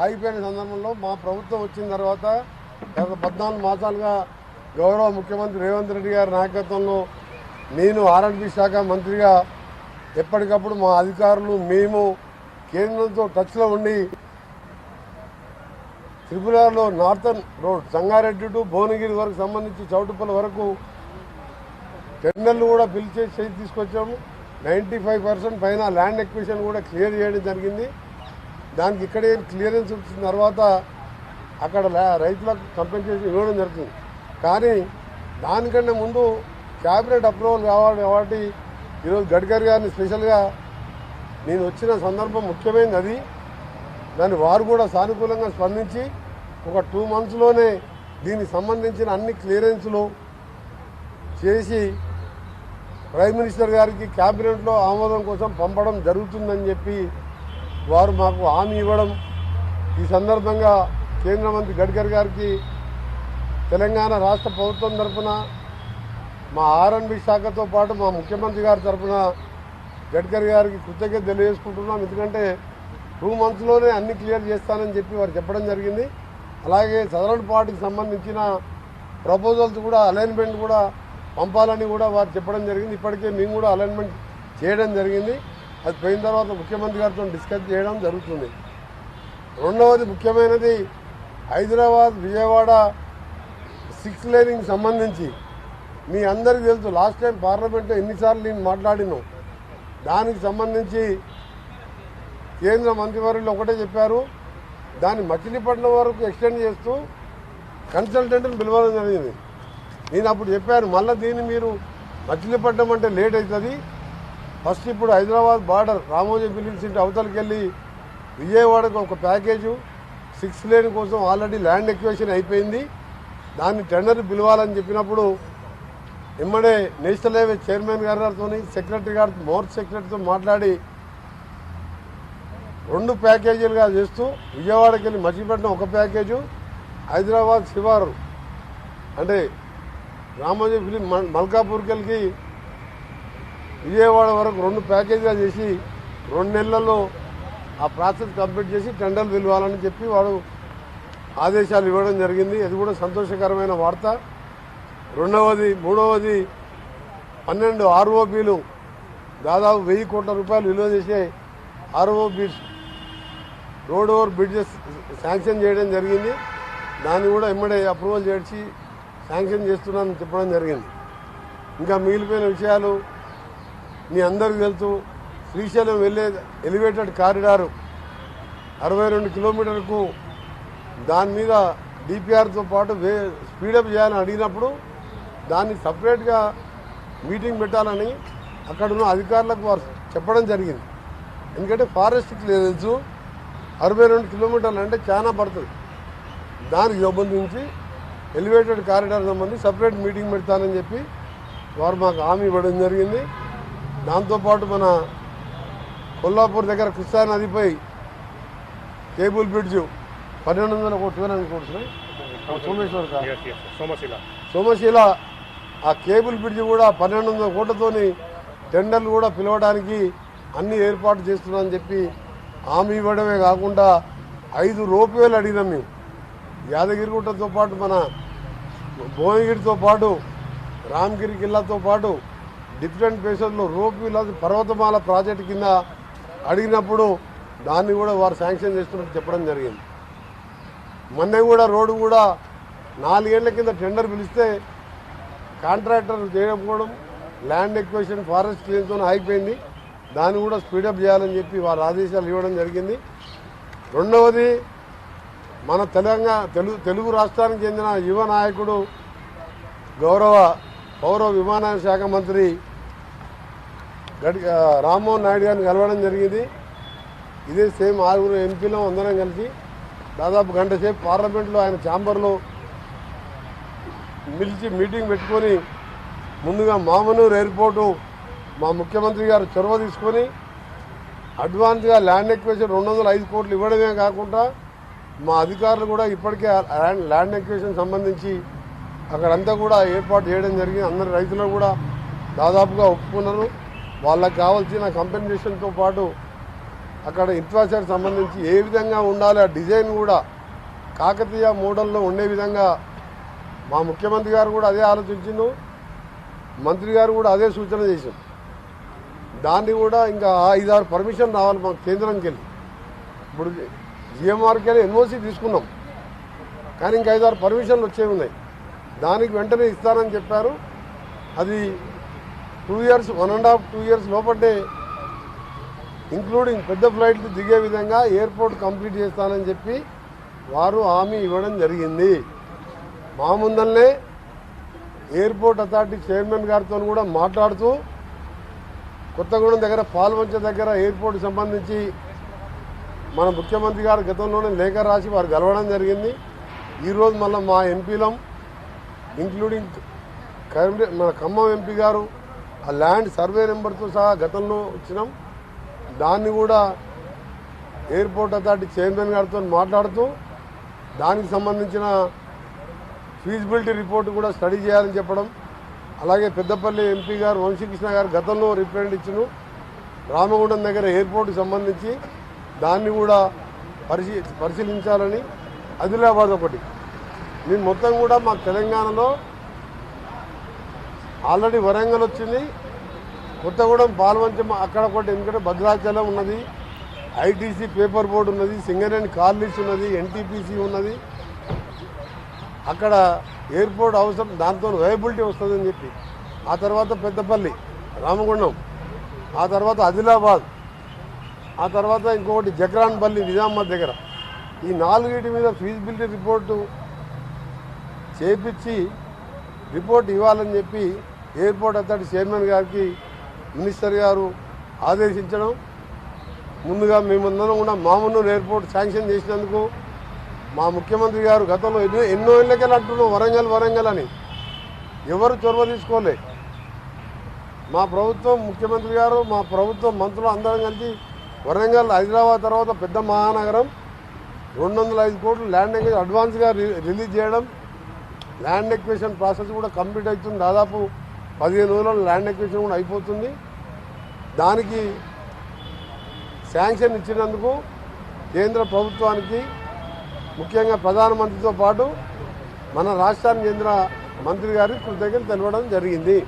ఆగిపోయిన సందర్భంలో మా ప్రభుత్వం వచ్చిన తర్వాత గత 14 మాసాలుగా గౌరవ ముఖ్యమంత్రి రేవంత్ రెడ్డి గారి నాయకత్వంలో నేను ఆర్ఎండ్బి శాఖ మంత్రిగా ఎప్పటికప్పుడు మా అధికారులు మేము కేంద్రంతో టచ్లో ఉండి త్రిపురలో northern road Sangareddy to Bhuvanagiri వరకు సంబంధించి చౌటుప్పల వరకు టెండర్లు కూడా పిలిచి తీసుకొచ్చాము. 95% పైన ల్యాండ్ ఎక్విజిషన్ కూడా క్లియర్ చేయడం జరిగింది. దానికి ఇక్కడే క్లియరెన్స్ వచ్చిన తర్వాత అక్కడ రైతులకు కంపెన్సేషన్ ఇవ్వడం జరుగుతుంది. కానీ దానికంటే ముందు క్యాబినెట్ అప్రూవల్ కావాలి కాబట్టి ఈరోజు గడ్కరీ గారిని స్పెషల్గా నేను వచ్చిన సందర్భం ముఖ్యమైనది అది. దాన్ని వారు కూడా సానుకూలంగా స్పందించి ఒక 2 monthsలోనే దీనికి సంబంధించిన అన్ని క్లియరెన్స్లు చేసి ప్రైమ్ మినిస్టర్ గారికి క్యాబినెట్లో ఆమోదం కోసం పంపడం జరుగుతుందని చెప్పి వారు మాకు హామీ ఇవ్వడం, ఈ సందర్భంగా కేంద్ర మంత్రి గడ్కరీ గారికి తెలంగాణ రాష్ట్ర ప్రభుత్వం తరఫున మా ఆర్ఎండ్బి శాఖతో పాటు మా ముఖ్యమంత్రి గారి తరఫున గడ్కరీ గారికి కృతజ్ఞత తెలియజేసుకుంటున్నాం. ఎందుకంటే 2 monthsలోనే అన్ని క్లియర్ చేస్తానని చెప్పి వారు చెప్పడం జరిగింది. అలాగే సదరన్ పార్టీకి సంబంధించిన ప్రపోజల్స్ కూడా అలైన్మెంట్ కూడా పంపాలని కూడా వారు చెప్పడం జరిగింది. ఇప్పటికే మేము కూడా అలైన్మెంట్ చేయడం జరిగింది. అది పోయిన తర్వాత ముఖ్యమంత్రి గారితో డిస్కస్ చేయడం జరుగుతుంది. రెండవది ముఖ్యమైనది హైదరాబాద్ విజయవాడ 6 లేనింగ్ సంబంధించి మీ అందరికీ తెలుసు. లాస్ట్ టైం పార్లమెంట్లో ఎన్నిసార్లు నేను మాట్లాడినాం. దానికి సంబంధించి కేంద్ర మంత్రివర్యులు ఒకటే చెప్పారు, దాన్ని మచిలీపట్నం వరకు ఎక్స్టెండ్ చేస్తూ కన్సల్టెంట్ని పిలవడం జరిగింది. నేను అప్పుడు చెప్పాను, మళ్ళీ దీన్ని మీరు మచిలీపట్నం అంటే లేట్ అవుతుంది. ఫస్ట్ ఇప్పుడు Hyderabad border Ramoji film city అవతలకి వెళ్ళి విజయవాడకు ఒక ప్యాకేజు 6 లేన్ కోసం ఆల్రెడీ ల్యాండ్ ఎక్విజిషన్ అయిపోయింది. దాన్ని టెండర్ పిలవాలని చెప్పినప్పుడు ఎమ్మడే నేషనల్ హైవే చైర్మన్ గారితో సెక్రటరీ గారితో మోర్ సెక్రటరీతో మాట్లాడి 2 ప్యాకేజీలుగా చేస్తూ విజయవాడకి వెళ్ళి మచిలీపట్నం ఒక ప్యాకేజు, హైదరాబాద్ శివారు అంటే రామోజీ ఫిలిం మల్కాపూర్కి వెళ్ళి విజయవాడ వరకు 2 ప్యాకేజీగా చేసి 2 నెలల్లో ఆ ప్రాసెస్ కంప్లీట్ చేసి టెండర్లు పిలవాలని చెప్పి వాడు ఆదేశాలు ఇవ్వడం జరిగింది. అది కూడా సంతోషకరమైన వార్త. మూడవది 12 ఆర్ఓబీలు దాదాపు 1000 కోట్ల రూపాయలు విలువ చేసే ROBs road over bridges sanction చేయడం జరిగింది. దాన్ని కూడా ఎమ్మడే అప్రూవల్ చేసి శాంక్షన్ చేస్తున్నానని చెప్పడం జరిగింది. ఇంకా మిగిలిపోయిన విషయాలు మీ అందరికీ తెలుసు. శ్రీశైలం వెళ్ళే ఎలివేటెడ్ కారిడారు 62 కిలోమీటర్లకు దాని మీద డిపిఆర్తో పాటు స్పీడప్ చేయాలని అడిగినప్పుడు దాన్ని సపరేట్గా మీటింగ్ పెట్టాలని అక్కడున్న అధికారులకు వారు చెప్పడం జరిగింది. ఎందుకంటే ఫారెస్ట్ క్లియరెన్స్ 62 కిలోమీటర్లు అంటే చాలా పడుతుంది. దానికి సంబంధించి ఎలివేటెడ్ కారిడార్ సంబంధించి సపరేట్ మీటింగ్ పెడతానని చెప్పి వారు మాకు హామీ ఇవ్వడం జరిగింది. దాంతోపాటు మన కొల్లాపూర్ దగ్గర కృష్ణా నదిపై కేబుల్ బ్రిడ్జ్ 1200 కోట్లు సోమశీల ఆ కేబుల్ బ్రిడ్జ్ కూడా 1200 కోట్లతోని టెండర్లు కూడా పిలవడానికి అన్ని ఏర్పాటు చేస్తున్నామని చెప్పి హామీ ఇవ్వడమే కాకుండా 5 రోప్వేలు అడిగినాం మేము. యాదగిరిగుట్టతో పాటు మన భువనగిరితో పాటు రామగిరి కిల్లాతో పాటు డిఫరెంట్ ప్లేసెస్లో రోప్వేలు పర్వతమాల ప్రాజెక్టు కింద అడిగినప్పుడు దాన్ని కూడా వారు శాంక్షన్ చేస్తున్నట్టు చెప్పడం జరిగింది. మొన్న కూడా రోడ్డు కూడా 4 ఏళ్ల కింద టెండర్ పిలిస్తే కాంట్రాక్టర్ చేయకపోవడం, ల్యాండ్ ఎక్విజిషన్ ఫారెస్ట్ క్లియర్తో ఆగిపోయింది. దాన్ని కూడా స్పీడప్ చేయాలని చెప్పి వారు ఆదేశాలు ఇవ్వడం జరిగింది. రెండవది మన తెలుగు రాష్ట్రానికి చెందిన యువ నాయకుడు గౌరవ పౌర విమానయాన శాఖ మంత్రి రామ్మోహన్ నాయుడు గారిని కలవడం జరిగింది. ఇదే సేమ్ 6 ఎంపీలో అందరం కలిసి దాదాపు గంట సేపు పార్లమెంట్లో ఆయన ఛాంబర్లో మీటింగ్ పెట్టుకొని ముందుగా మామనూరు ఎయిర్పోర్టు మా ముఖ్యమంత్రి గారు చొరవ తీసుకొని అడ్వాన్స్గా ల్యాండ్ ఎక్విజిషన్ 205 కోట్లు ఇవ్వడమే కాకుండా మా అధికారులు కూడా ఇప్పటికే ల్యాండ్ ఎక్విజిషన్ సంబంధించి అక్కడంతా కూడా ఏర్పాటు చేయడం జరిగింది. అందరు రైతులు కూడా దాదాపుగా ఒప్పుకున్నారు. వాళ్ళకి కావాల్సిన కంపెన్సేషన్తో పాటు అక్కడ ఇన్ఫ్రాస్ట్రక్చర్ సంబంధించి ఏ విధంగా ఉండాలి, ఆ డిజైన్ కూడా కాకతీయ మోడల్లో ఉండే విధంగా మా ముఖ్యమంత్రి గారు కూడా అదే ఆలోచించిండు, మంత్రి గారు కూడా అదే సూచన చేశారు. దాన్ని కూడా ఇంకా 5-6 పర్మిషన్ రావాలి మాకు కేంద్రంకి వెళ్ళి. ఇప్పుడు జిఎంఆర్కి వెళ్ళి ఎన్ఓసి తీసుకున్నాం, కానీ ఇంకా 5-6 పర్మిషన్లు వచ్చేవి ఉన్నాయి. దానికి వెంటనే ఇస్తానని చెప్పారు. అది 2 years 1.5-2 years లోపటే ఇంక్లూడింగ్ పెద్ద ఫ్లైట్లు దిగే విధంగా ఎయిర్పోర్ట్ కంప్లీట్ చేస్తానని చెప్పి వారు హామీ ఇవ్వడం జరిగింది. మా ముందల్నే ఎయిర్పోర్ట్ అథారిటీ చైర్మన్ గారితో కూడా మాట్లాడుతూ కొత్తగూడెం దగ్గర పాల్వంచ దగ్గర ఎయిర్పోర్ట్ సంబంధించి మన ముఖ్యమంత్రి గారు గతంలోనే లేఖ రాసి వారు గెలవడం జరిగింది. ఈరోజు మళ్ళీ మా ఎంపీలం ఇంక్లూడింగ్ మన ఖమ్మం ఎంపీ గారు ఆ ల్యాండ్ సర్వే నెంబర్తో సహా గతంలో ఇచ్చినాం. దాన్ని కూడా ఎయిర్పోర్ట్ అథారిటీ చైర్మన్ గారితో మాట్లాడుతూ దానికి సంబంధించిన ఫీజిబిలిటీ రిపోర్ట్ కూడా స్టడీ చేయాలని చెప్పడం. అలాగే పెద్దపల్లి ఎంపీ గారు వంశీకృష్ణ గారు గతంలో రిప్రజెంట్ ఇచ్చిన రామగుండం దగ్గర ఎయిర్పోర్ట్కి సంబంధించి దాన్ని కూడా పరిశీలించాలని. ఆదిలాబాద్ ఒకటి నేను మొత్తం కూడా మా తెలంగాణలో ఆల్రెడీ వరంగల్ వచ్చింది, కొత్తగూడెం పాల్వంచం అక్కడ ఒకటి, ఎందుకంటే భద్రాచలం ఉన్నది, ఐటీసీ పేపర్ బోర్డు ఉన్నది, సింగరేణి కాలనీస్ ఉన్నది, ఎన్టీపీసీ ఉన్నది. అక్కడ ఎయిర్పోర్ట్ అవసరం, దాంతో వైబిలిటీ వస్తుందని చెప్పి ఆ తర్వాత పెద్దపల్లి, రామగుండం, ఆ తర్వాత ఆదిలాబాద్, ఆ తర్వాత ఇంకొకటి జక్రాన్పల్లి నిజామాబాద్ దగ్గర. ఈ 4 మీద ఫీజిబిలిటీ రిపోర్టు చేపించి రిపోర్ట్ ఇవ్వాలని చెప్పి ఎయిర్పోర్ట్ అథారిటీ చైర్మన్ గారికి మినిస్టర్ గారు ఆదేశించడం. ముందుగా మేమందరం కూడా మామూలు ఎయిర్పోర్ట్ శాంక్షన్ చేసినందుకు మా ముఖ్యమంత్రి గారు గతంలో ఎన్నో ఇళ్ళకెళ్ళి అంటున్నాం వరంగల్ అని, ఎవరు చొరవ తీసుకోలే. మా ప్రభుత్వం ముఖ్యమంత్రి గారు, మా ప్రభుత్వం మంత్రులు అందరం కలిసి వరంగల్ హైదరాబాద్ తర్వాత పెద్ద మహానగరం 205 కోట్లు ల్యాండ్ ఎక్విజిషన్ అడ్వాన్స్గా రిలీజ్ చేయడం. ల్యాండ్ ఎక్విజిషన్ ప్రాసెస్ కూడా కంప్లీట్ అవుతుంది. దాదాపు 15 రోజుల్లో ల్యాండ్ ఎక్విజిషన్ కూడా అయిపోతుంది. దానికి శాంక్షన్ ఇచ్చినందుకు కేంద్ర ప్రభుత్వానికి, ముఖ్యంగా ప్రధానమంత్రితో పాటు మన రాష్ట్రానికి చెందిన మంత్రి గారికి కృతజ్ఞతలు తెలపడం జరిగింది.